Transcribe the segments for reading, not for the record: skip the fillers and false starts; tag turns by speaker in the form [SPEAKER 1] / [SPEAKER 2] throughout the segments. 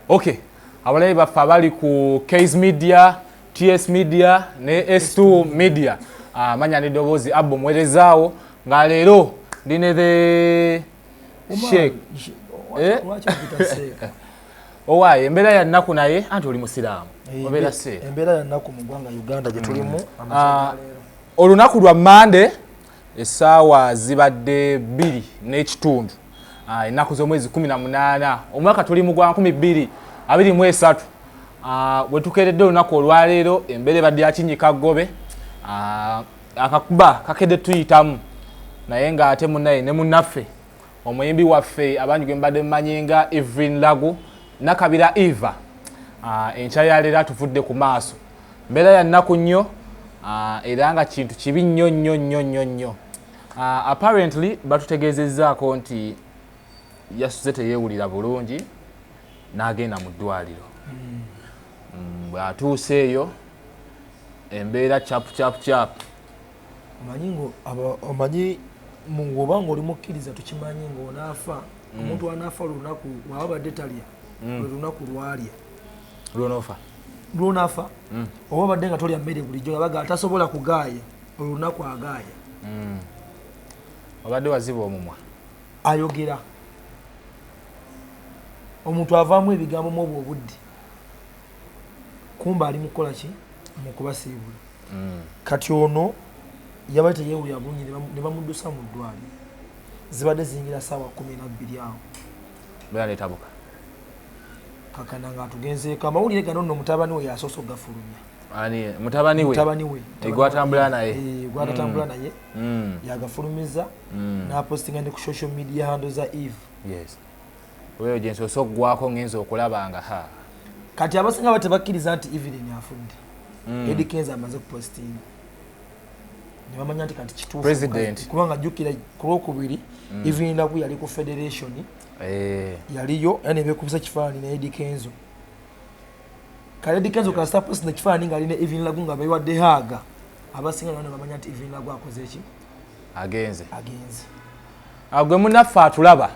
[SPEAKER 1] Okay. Abalayi baffe abali ku Case Media, TS Media ne S2 Media. Manya ni dobozi Abbo mwerezaawo nga leero ndine the Sheikh. Owaye embeera ya nnaku naye anti oli musiraamu. Obeera se.
[SPEAKER 2] Embeera ya nnaku mu ggwanga Uganda gye tulimu
[SPEAKER 1] olunaku lwa Mande essaawa zibadde 2 n'ekitundu. Ennaku z'omwezi 18 omwaka tuli mu gwa 2023. Bwe tukeeredde olunaku olwaleero embeera ebadde yakinyika ggobe. Akakuba kakedde tuyitamu naye ng'ate munnaye ne munnaffe omuyimbi waffe abangi gwe mbadde mmanyi nga Evelyn Lagu nakabira Eva enkya ya leero atuvudde ku maaso. Mbeera ya nnaku nnyo era nga kintu kibi nnyo. Apparently batutegeezezzaako nti yasuze teyeewulira bulungi n'agenda mu ddwaliro. Bw'atuuse eyo embeera cap.
[SPEAKER 2] Omanyi mungoba ng'oli mukkiriza tukimanyi ng'onaafa omuntu anaafa lunaku wabadde talya lwe lunaku lwalya lwonaafa oba badde nga tolya mmere bulijjo abaga atasobola kugaaya olunaku agaaya
[SPEAKER 1] obadde waziba omumwa
[SPEAKER 2] ayogera omuntu avaamu ebigambo mu obwo obudde kumba ali mukola ki mu kubasiibula kati ono yabadde teyeewulira bulungi ne bamuddusa mu ddwaliro zibadde zingira ssaawa 12 awo
[SPEAKER 1] beera letabuka
[SPEAKER 2] kakana nga atugenzeeko amawulire gano nno mutabani we yasoose ogafulumya
[SPEAKER 1] mutabani we gwatambula naye
[SPEAKER 2] gwatambula naye yagafulumiza n'apostinga ne ku social media handle za Eve.
[SPEAKER 1] Yes. Wewe gye nsoose okugwako ngenza okulaba nga
[SPEAKER 2] kati abasinga batebakkiriza nti Evelyn afudde. Eddie Kenzo amaze kupostinga ne bamanya nti kati kituufu
[SPEAKER 1] president
[SPEAKER 2] kubanga jjukira ku Lwokubiri Evelyn Lagu yali ku federation yaliyo yani beekubisa kifaananyi ne Eddie Kenzo. Kale Eddie Kenzo kasita postinga kifaananyi ng'ali ne Evelyn Lagu nga beewadde haaga abasinga ne bamanya nti Evelyn Lagu akoze ki
[SPEAKER 1] agenze
[SPEAKER 2] gwe
[SPEAKER 1] munnaffe atulaba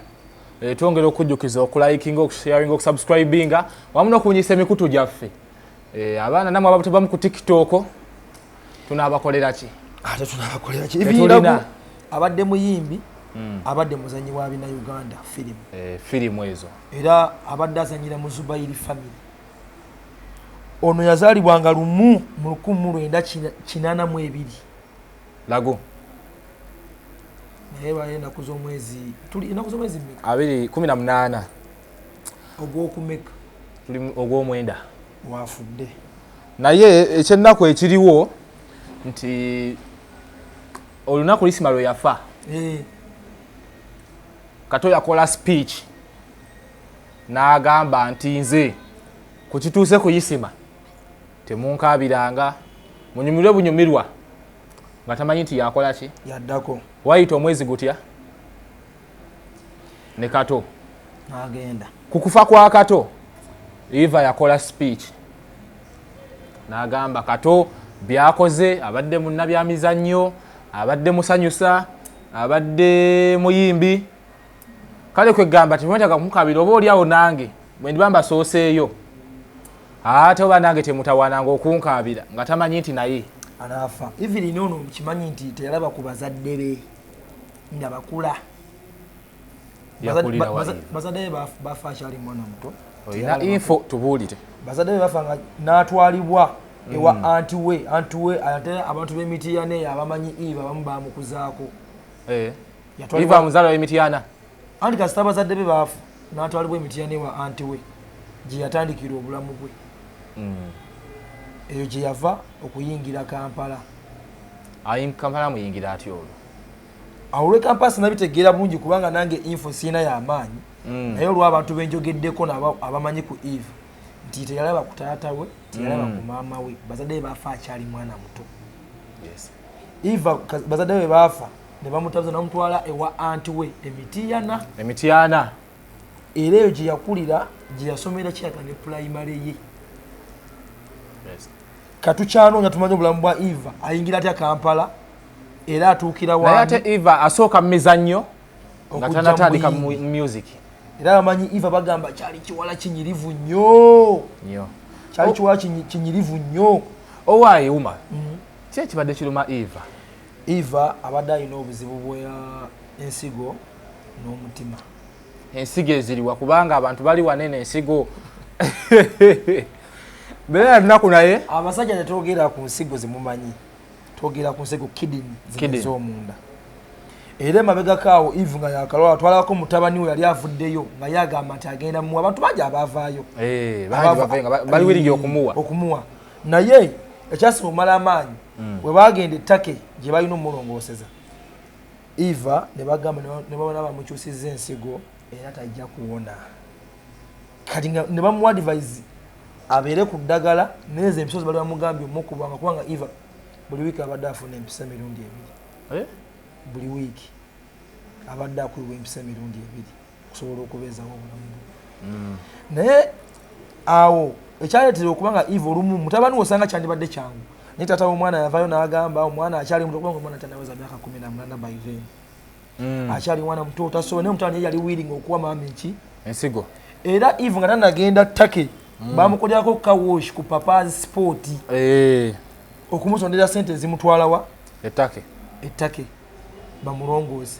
[SPEAKER 1] twongera okujjukiza okulikinga okusharinga okusubscribinga wamu n'okubunyisa emikutu gyaffe. Abaana namwe ababa tebamu ku TikTok tunaabakolera ki?
[SPEAKER 2] Ate tunaabakolera ki? Evelyn Lagu abadde muyimbi abadde muzanyi wa bina Uganda
[SPEAKER 1] firimu ezo
[SPEAKER 2] era abadde azanyira mu Zubairi family. Ono yazaalibwanga lumu mu 1982
[SPEAKER 1] Lagu
[SPEAKER 2] naye baye ennaku z'omwezi tuli ennaku z'omwezi mmeka
[SPEAKER 1] 18
[SPEAKER 2] ogw'okumeka
[SPEAKER 1] tuli ogw'omwenda
[SPEAKER 2] wafudde
[SPEAKER 1] naye ekyennaku ekiriwo nti olunaku lisima lwe yafa Kato yakola speech n'agamba nti nze ku kituuse ku Isima temunkabiranga munyumirwe bunyumirwa nga tamanyi nti yakola ki
[SPEAKER 2] yaddako
[SPEAKER 1] wayita omwezi gutya ne Kato
[SPEAKER 2] n'agenda
[SPEAKER 1] ku kufa kwa Kato Eva yakola speech n'agamba Kato byakoze abadde munnabyamizannyo abadde musanyusa abadde muyimbi kale kwegamba temwetaaga kumukabira oba oliawo nange bwe ndiba mbasooseeyo ate oba nange temutawaananga okunkabira nga tamanyi nti naye
[SPEAKER 2] anaafa. Evelyn ono kimanyi nti teyalaba ku bazadde be nga bakula bazadde be bafa akyali mwana muto
[SPEAKER 1] olina info tubuulire
[SPEAKER 2] bazadde be bafa nga n'atwalibwa ewa anti we ate abantu b'Emityana eyo abamanyi Eve abamu bamukuzaako
[SPEAKER 1] Eva muzaala w'Emityana
[SPEAKER 2] anti kasita bazadde be baafa n'atwalibwa Emityana ewa anti we gye yatandikira obulamu bwe eyo gye yava okuyingira Kampala.
[SPEAKER 1] Kampala muyingira atyo olwo
[SPEAKER 2] awo lwe Kampala sinabitegeera bulungi kubanga nange info siina y'amaanyi naye olw'abantu benjogeddeko abamanyi ku Eve nti teyalaba ku taata we teyalaba ku maama we bazadde be baafa akyali mwana muto. Eva bazadde be baafa ne bamutabuza n'amutwala ewa anti we Emityana era eyo gye yakulira gye yasomera kiyaka ne primary ye. Katukyano nga tumanyi obulamu bwa Eva ayingira atya Kampala era atuukira
[SPEAKER 1] naye ate Eva asooka mu mizannyo nga tanatandika mu music
[SPEAKER 2] era amanyi Eva bagamba kyali kiwala kinyirivu nnyo kyali kiwala kinyirivu nnyo
[SPEAKER 1] owaayi uma ki ekibadde kiruma Eva
[SPEAKER 2] abadde alina obuzibu bwa ensigo n'omutima
[SPEAKER 1] ensigo eziriwa kubanga abantu bali wanene ensigo beera lunaku naye
[SPEAKER 2] abasajja tetwogera ku nsigo zimumanyi twogera ku nsigo kidini z'omunda era emabegako awo Eve nga yakalwala twalako mutabani we yali avuddeyo nga yagamba nti agenda muwa abantu bangi abavaayo
[SPEAKER 1] bali wirigi
[SPEAKER 2] okumuwa naye ekyasinga okumala amaanyi bwe bagenda ettake gye balina omulongooseza Eva ne bagamba ne babona bamukyusizza ensigo era tajja kuwona kati ne bamuwa advice abeere ku ddagala nezo empiso bali bamugambye omukubanga kubanga Eva buli wiiki abadde afuna empisa emirundi ebiri buli wiiki abadde akuibwa empisa emirundi ebiri okusobola okubeezawo obulamu naye awo ekyaleetera okubanga Eva olumu mutabani we osanga kyandibadde kyangu naye taata w'omwana yavayo n'agamba omwana akyali muto kubanga omwana tanaweza myaka 18 by then akyali mwana muto tasobola naye mutabani yali willing okuwa maama enki
[SPEAKER 1] ensigo
[SPEAKER 2] era Eve nga tanagenda ttake bamukolyako kawosh ku papazi sport okumusondera sente ezimutwalawa ettake bamulongoozi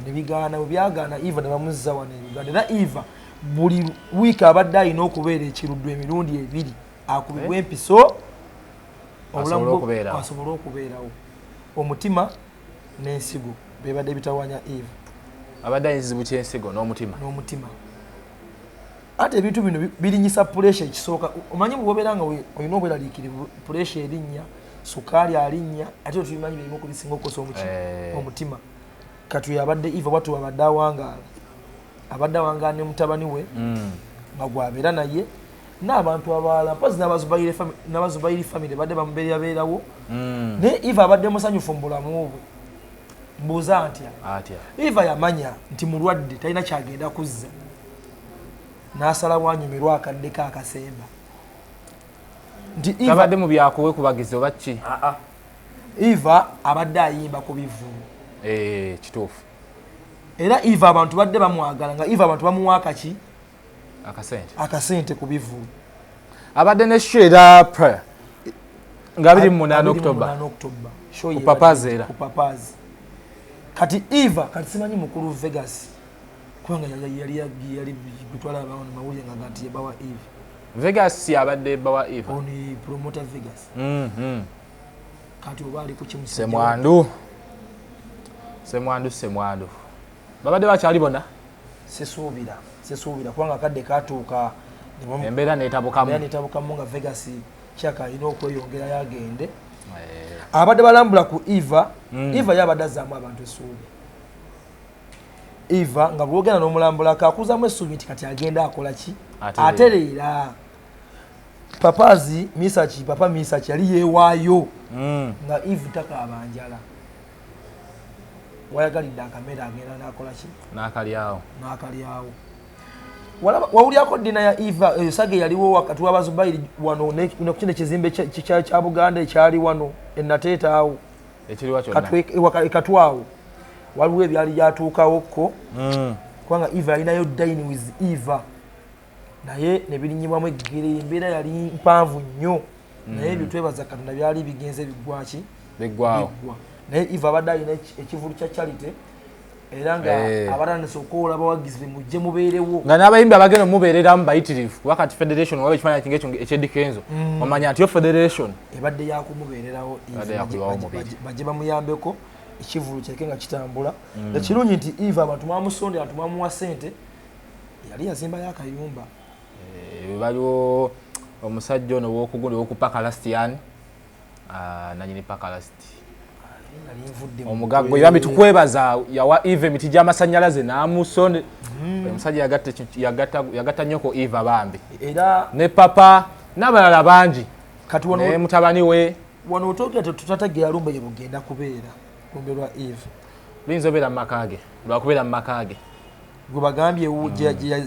[SPEAKER 2] ne bigaana bwe byagaana Eva ne bamuzza wano Uganda era Eva buli wiiki abadde alina okubeera ekiruddu emirundi ebiri akubibwa empiso asobole okubeerawo omutima n'ensigo bebadde bitawanya Eva
[SPEAKER 1] abadde ayizibu kyensigo n'omutima
[SPEAKER 2] ate ebintu bino birinyisa puresha ekisooka omanyi bwobeera nga olina obweraliikirivu puresha erinnya sukaali alinnya ate tulimanyi birimu okubisinga okukosa omutima kati abadde Eva bwatu abadde awangaala ne mutabani we nga gwabeera naye n'abantu abalala mpazi n'abazubayiri famire badde bamubeerabeerawo naye Eva abadde musanyufu mu bulamu bwe mbuuza atya Eva yamanya nti mulwadde talina kyagenda kuzza n'asala bwanyumirwa akadde ka akasemba nti
[SPEAKER 1] abadde mu byakuwe kubagizi oba ki
[SPEAKER 2] Eva abadde ayimba ku bivulu
[SPEAKER 1] kituufu
[SPEAKER 2] era Eva abantu badde bamwagala nga Eva abantu bamuwa akaki akasente ku bivulu
[SPEAKER 1] abadde ne shera prayer nga 28 October
[SPEAKER 2] ku papazi kati Eva kati simanyi mukulu Vegas kubanga yali bitwala abantu mawulire nga gati yabawa Eva
[SPEAKER 1] Vegas yabadde bawa Eva
[SPEAKER 2] oni promoter Vegas kati oba ali ku kimu
[SPEAKER 1] semwandu babadde bakyali bona
[SPEAKER 2] sesuubira kubanga kadde katuuka
[SPEAKER 1] embeera
[SPEAKER 2] netabukamu nga Vegas kyaka alina okweyongera yagende abadde balambula ku Eva yabadde azzaamu abantu essuubi Eva nga bwogenda n'omulambula kakuzamu essuubi nti kati agenda akola ki atereera papa Misaki yali yeewaayo nga Eve takaabanjala wayagalidde akamera agenda n'akola ki n'akalyawo wawulyako ddiina ya Eva sage yaliwo wakati w'abazubayiri wano nekino ekizimbe kya Buganda ekyali wano enateeta awo ekatwawo waliwo ebyali byatuukawokko kubanga Eva alinayo dine with Eva naye ne birinyibwamu eggere embeera yali mpanvu nnyo naye ebyo twebaza Katonda byali bigenze biggwa naye Eva abadde alina ekivulu kya Charity era nga abatanise okuwola abawagizi mujje mubeerewo
[SPEAKER 1] nga n'abayimbi abagenda mubeereramu bayitirivu wakati federation waba ekifaananyi kinga ekyo ekyedikenzo omanya nti yo federation
[SPEAKER 2] ebadde yakumubeererawo bajje bamuyambeko ekivulu kyeke nga kitambula ekirungi nti Eva abantu mwamusondera tumamuwa sente yali yazimbayo akayumba
[SPEAKER 1] baliwo omusajja ono w'okugunda w'okupaka lastian nanyini paka lasti omugaggo yambi tukwebaza yawa Eva emiti gy'amasannyalaze n'amusonde omusajja yagatta nnyo ku Eva bambi
[SPEAKER 2] era
[SPEAKER 1] ne papa n'abalala bangi kati ne mutabani we
[SPEAKER 2] wano otogera tutategera lumba ye bugenda kubeera lumbe lwa Eva
[SPEAKER 1] luyinza obeera mu maka ge lwakubeera mu maka ge
[SPEAKER 2] gwe bagambye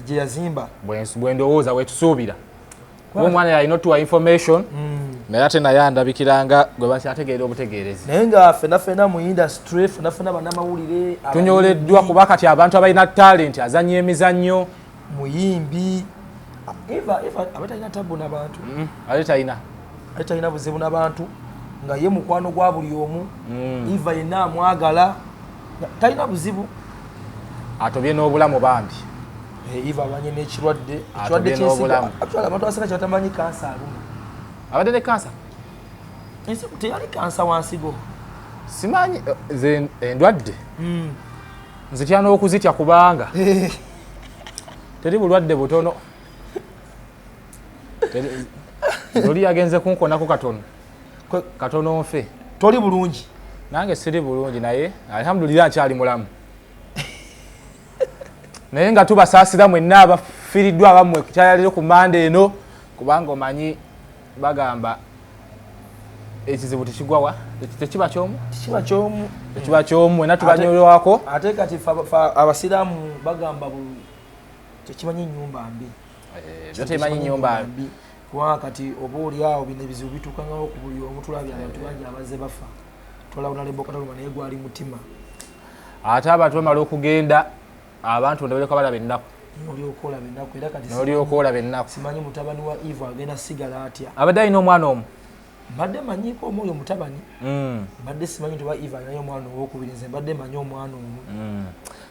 [SPEAKER 2] gye yazimba
[SPEAKER 1] bwendowooza wetusuubira kuba omwana yalina otuwa information naye ate naye andabikiranga gwe bakyategeera obutegeerezi
[SPEAKER 2] naye nga fenafena mu industry fenafena bannamawulire
[SPEAKER 1] tunyoleddwa kuba kati abantu abalina talenti azannya emizannyo
[SPEAKER 2] muyimbi Eva abatalina tabu n'abantu atalina buzibu n'abantu nga ye mukwano gwa buli omu Eva yenna amwagala talina buzibu
[SPEAKER 1] atobye n'obulamu bambi
[SPEAKER 2] Eva abanye n'ekirwadde kyesiga abantu abasinga kyatamanyi kansa aluma
[SPEAKER 1] abadde ne kansa
[SPEAKER 2] ensi teyali kansa wansigo
[SPEAKER 1] simanyi ze endwadde nzitya n'okuzitya kubanga teri bulwadde butono oli yagenze kunkonako katono nfe
[SPEAKER 2] toli bulungi
[SPEAKER 1] nange siri bulungi naye alhamdulillah nkyali mulamu naye nga tubasaasira mwenna abafiiriddwa abammwe kyayaliro ku mande eno kubanga omanyi bagamba ekizibu tekigwawa tekiba kyomu mwenna tubanyolwako
[SPEAKER 2] ate kati abasiraamu bagamba tekimanyi nnyumba mbi
[SPEAKER 1] tekimanyi nnyumba mbi
[SPEAKER 2] kubanga kati oba oli awo bino ebizibu bituukangawo ku buli omu tulabye abantu bangi abazze bafa tolabona lebokataluma naye gwali mutima
[SPEAKER 1] ate abantu bamala okugenda abantu ndabuleko balaba ennaku
[SPEAKER 2] n'olyoka
[SPEAKER 1] olaba ennaku
[SPEAKER 2] simanyi mutabani wa Eva agenda sigala atya
[SPEAKER 1] abadde alina omwana omu
[SPEAKER 2] mbadde manyiko omwoyo mutabani mbadde simanyi nti oba Eva alinayo omwana owokubiri nze mbadde manyi omwana omu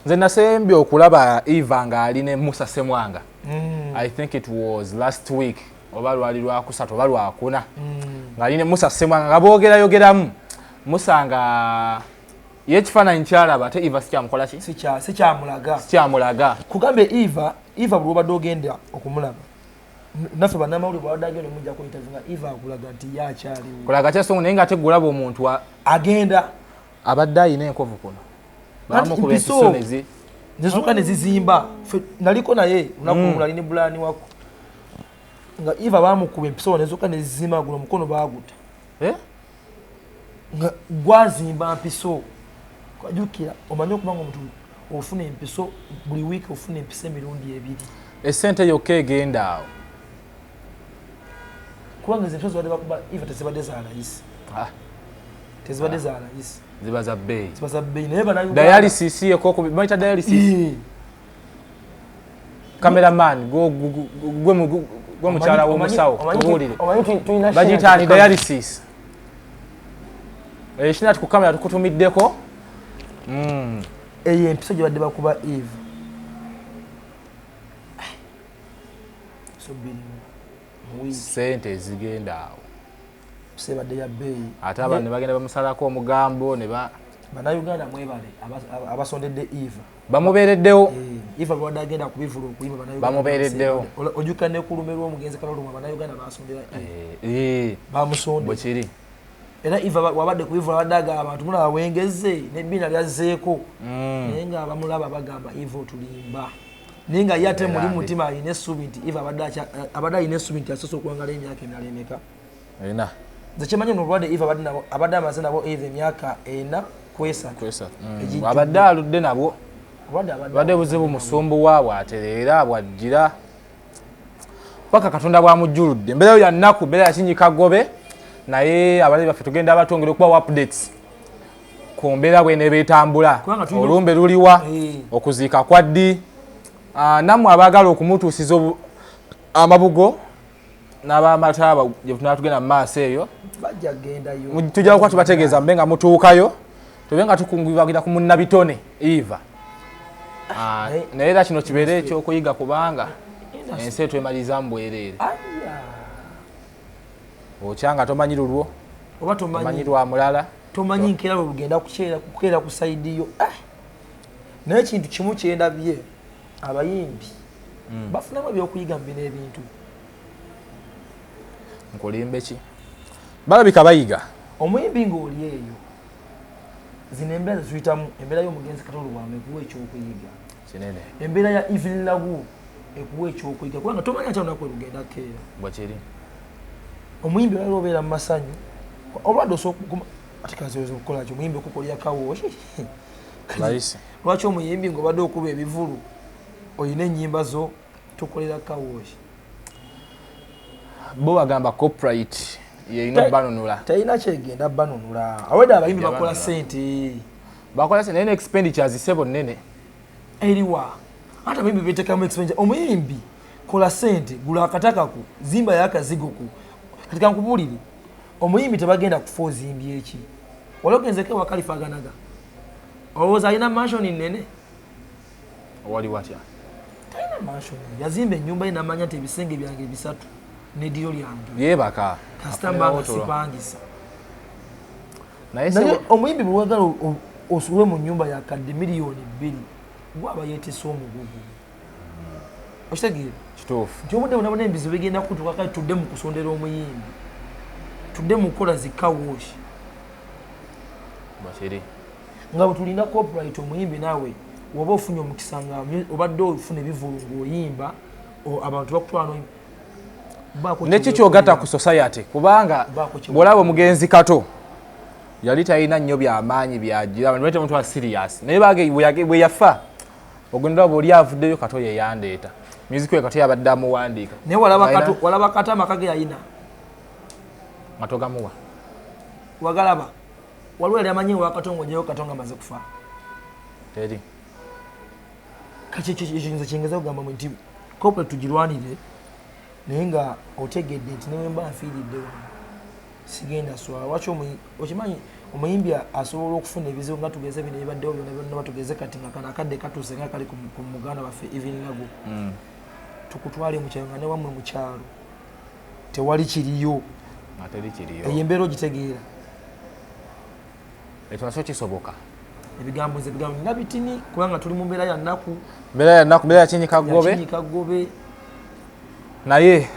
[SPEAKER 1] nze nasembye okulaba Eva ng'ali Musa Semwanga I think it was last week oba lwali lwakusatu oba lwakuna ng'ali Musa Semwanga nga boogerayogeramu Musa nga yekifaananyi kyalaba ate Eva sikyamukola ki sikyamulaga
[SPEAKER 2] kugambe Eva buli obadde ogenda okumulaba naffe bannamawulire bwabadde agenda omujja ku interview nga Eva akulaga nti ye akyaliwo
[SPEAKER 1] kulaga kyasonga naye nga ate gulaba omuntu
[SPEAKER 2] agenda
[SPEAKER 1] abadde alina enkovu kuno bamukuba empiso
[SPEAKER 2] nezuka nezizimba naliko naye lunaku mulali ne bulani wako nga Eva bamukuba empiso nezuka nezizimba guno mukono baguta nga gwazimba mpiso kwajukira omanyi okubanga omuntu ofuna empiso buli wiiki ofuna empiso emirundi ebiri
[SPEAKER 1] esente yokka egenda awo
[SPEAKER 2] kubanga empiso zibadde bakuba Eva tezibadde za layisi tezibadde za layisi
[SPEAKER 1] ziba za bbeeyi
[SPEAKER 2] naye banayo
[SPEAKER 1] dialysis baita dialysis cameraman gwe mukyala w'omusawo tubuulire bagitaani dialysis ekinati ku kamera tukutumiddeko
[SPEAKER 2] eyo empiso gye badde bakuba Eva
[SPEAKER 1] sente ezigenda awo
[SPEAKER 2] sebadde ya bbeeyi
[SPEAKER 1] ate abantu ne bagenda bamusalako omugambo ne
[SPEAKER 2] bannayuganda mwebale abasondedde Eva
[SPEAKER 1] bamubeereddewo
[SPEAKER 2] Eva lwadde agenda kubivula okuyimba
[SPEAKER 1] bamubeereddewo
[SPEAKER 2] ojjukira ne ku lume lw'omugenzi kaloluma bannayuganda basondera bamusonde
[SPEAKER 1] bwe kiri
[SPEAKER 2] era Eva wabadde kubivula badde agamba abantu mulaba wengeze n'ebbiina lyazzeeko naye nga bamulaba bagamba Eva otulimba naye nga ye ate muli mutima alina essuubi nti Eva abadde alina essuubi nti asoose okuwangala emyaka emirala emeka nze kimanyi nolwadde Eva abadde amaze nabo Eva emyaka 4 kwesatu
[SPEAKER 1] abadde aludde nabwo abadde buzibu musumbu waabwe atereera bwajjira paka Katonda bwamujjuludde embeera ya nnaku embeera yakinyika gobe naye abalabi baffe tugenda abatwongera okubawa updates ku mbeera bw'eneeba etambula olumbe luliwa okuziika kwa ddi nammwe abaagala okumutuusiza amabugo n'abamataaba gye tunatugenda mu maaso eyo tujja kuba tubategeeza mbe nga mutuukayo tube nga tukungubagira ku munnabitone Eva naye era kino kibeere ekyokuyiga kubanga ensi etwemalizamu bwereere okyanga tomanyi lulwo
[SPEAKER 2] oba
[SPEAKER 1] tomanyi lwa mulala
[SPEAKER 2] tomanyi nkera bwe bugenda kukeera ku sayidiyo naye ekintu kimu kyendabye abayimbi bafunamu ebyokuyiga mu bino ebintu
[SPEAKER 1] nkulimbe ki balabika bayiga
[SPEAKER 2] omuyimbi ng'oli eyo zino embeera zituyitamu embeera y'omugenzi katolobwamu ekuwa ekyokuyiga
[SPEAKER 1] kinene
[SPEAKER 2] embeera ya Evelyn Lagu ekuwa ekyokuyiga kubanga tomanyi ate olunaku lugenda keera
[SPEAKER 1] bwakiri
[SPEAKER 2] omuyimbi olala obeera mu masanyu olwadde osooka ate kaziweza okukola ki omuyimbi okukolya kawooshi lwaki omuyimbi ng'obadde okuba ebivulu olina ennyimba zo tukolera kawooshi
[SPEAKER 1] bo bagamba copyright yeyina banunula
[SPEAKER 2] talina kyegenda banunula awedde abayimbi bakola sente
[SPEAKER 1] naye expenditure zisebo nnene
[SPEAKER 2] eriwa hata mimi beteka mu expenditure omuyimbi kola sente gula akataka ku zimba yakazigo ku katika nkubulire omuyimbi tebagenda kufoza imbi eki Ologenzeeko wakalifaganaga olowooza alina mansion nene
[SPEAKER 1] wali watya
[SPEAKER 2] talina mansion yazimba ennyumba ye namanya nti ebisenge byange bisatu nediro lyange
[SPEAKER 1] yeebaka
[SPEAKER 2] kasita mbanga sipangisa
[SPEAKER 1] naye
[SPEAKER 2] omuyimbi bwewagala osulwe mu nyumba yakadde miliyoni 2 gwaba yeetese omugugu okitegeera
[SPEAKER 1] kituufu
[SPEAKER 2] nti obudde bwonna embizo bigenda kutuuka kale tudde mu kusondera omuyimbi tudde mu kukola zikawoshi
[SPEAKER 1] bakiri
[SPEAKER 2] nga bwe tulina copyright omuyimbi naawe woba ofunye omukisa nga obadde ofuna ebivulu ng'oyimba abantu bakutwala
[SPEAKER 1] neki kyogatta ku society kubanga bw'olaba omugenzi kato yali talina nnyo byamaanyi byagira abantu bete muntu wa serious naye bwe yafa ogonera bw'oli avuddeyo kato ye yandeeta music we kato yabadde amuwandiika
[SPEAKER 2] naye walaba kato amaka ge yalina
[SPEAKER 1] matogamuwa
[SPEAKER 2] wagalaba waliwo yali amanyi wakatongo njeyo katonga amaze kufa
[SPEAKER 1] teri
[SPEAKER 2] kakiyinza kiyinza kugamba mu nti corporate tugirwanire naye nga otegedde nti newe mba nfiiridde sigenda swala lwaki okimanyi omuyimbi asobola okufuna ebizibu nga tugeze bino ebibaddewo byonna byonna batugeze kati nga kana akadde katuuse nga kali ku muganda waffe Evelyn Lagu tukutwale mu kyalo nga ne wammwe mu kyalo tewali kiriyo eyo embeera ogitegeera
[SPEAKER 1] ekyo nakyo kisoboka
[SPEAKER 2] ebigambo nga bitini kubanga tuli mu mbeera ya nnaku
[SPEAKER 1] mbeera ya kinyikagobe naye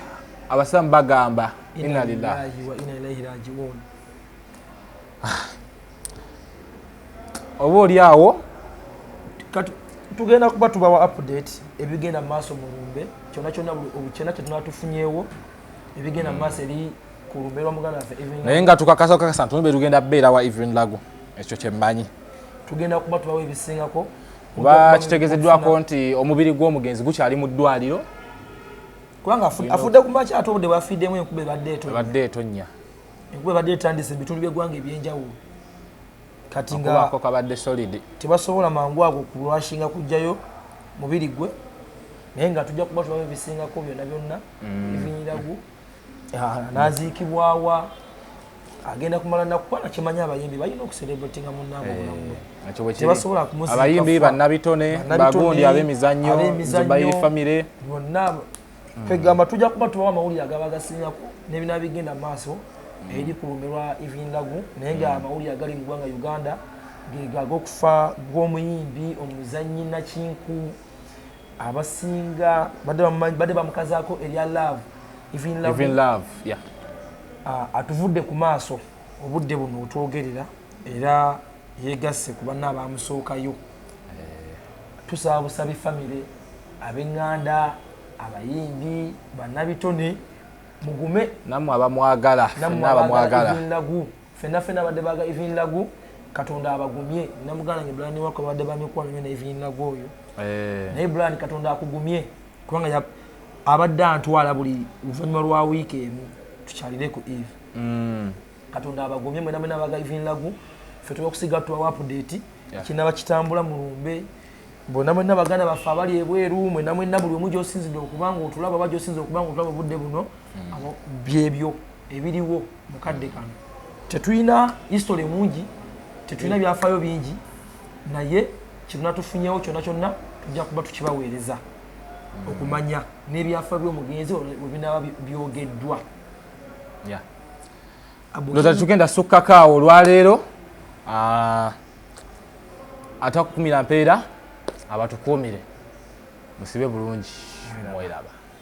[SPEAKER 1] abasamu bagamba inna lillahi
[SPEAKER 2] wa inna ilaihi raji'un
[SPEAKER 1] oba oli awo
[SPEAKER 2] tugenda kuba tubawa update ebigenda mu maaso mu lumbe kyonna kyonna kyetunatufunyeewo ebigenda mu maaso eri ku lumbe lwa muganda waffe Evelyn
[SPEAKER 1] naye nga tukakasa ntunube tugenda beera wa Evelyn Lagu ekyo kyemmanyi
[SPEAKER 2] tugenda kuba tubawa ebisingako
[SPEAKER 1] kuba kitegezeddwako nti omubiri gw'omugenzi gukyali mu ddwaliro
[SPEAKER 2] kubanga afudde ku makya ate obudde bwafiiddemu enkuba
[SPEAKER 1] ebadde etonnya
[SPEAKER 2] enkuba ebadde etandise mu bitundu by'eggwanga ebyenjawulo kati nga
[SPEAKER 1] kabadde solid
[SPEAKER 2] tebasobola mangu ago kulwashinga kujjayo mubiri gwe naye nga tujja kuba tubawo ebisingako byonna byonna Evelyn Lagu n'aziikibwawa agenda kumala nakukwana kimanyi abayimbi balina okucelebratinga munnaabwe obulamu tebasobola kumuziika
[SPEAKER 1] abayimbi bannabitone bagundi ab'emizannyo Zubairi famire
[SPEAKER 2] bonna kwegamba tujja kuba tubawo amawulire agaba gasingako n'ebina bigenda mu maaso eri ku lumbe lwa Evelyn Lagu naye nga amawulire agali mu ggwanga Uganda ge ag'okufa gw'omuyimbi omuzannyi nakinku abasinga badde bamukazaako erya love Evelyn Lagu atuvudde ku maaso obudde buno otwogerera era yegasse ku banna abamusookayo tusaba busabi famire ab'eŋŋanda abayimbi bannabitone mugume
[SPEAKER 1] nammwe abamwagala
[SPEAKER 2] Evelyn Lagu fenna badde baga Evelyn Lagu katonda abagumye namugana nge Brian wako badde bamikwano ne Evelyn Lagu oyo naye Brian katonda akugumye kubanga abadde antwala buli luvannyuma lwa wiiki emu tukyalire ku Eve katonda abagumye mwena mwena abaga Evelyn Lagu ffe tubakusiga tubawa update kinaba kitambula mu lumbe bonna mwena baganda baffe abali ebweru mwena mwena buli omu gy'osinzidde okubanga otulaba oba gy'osinzidde okubanga otulaba obudde buno byebyo ebiriwo mukadde kano tetulina history mungi tetulina byafaayo bingi naye kitunatufunyewo kyonna kyonna tujja kuba tukibaweereza okumanya n'ebyafaayo by'omugenzi webinaba byogeddwa
[SPEAKER 1] ndoza tugenda sukkakaawo olwaleero atakukumira mpeera abatukuumire musibe bulungi mweraba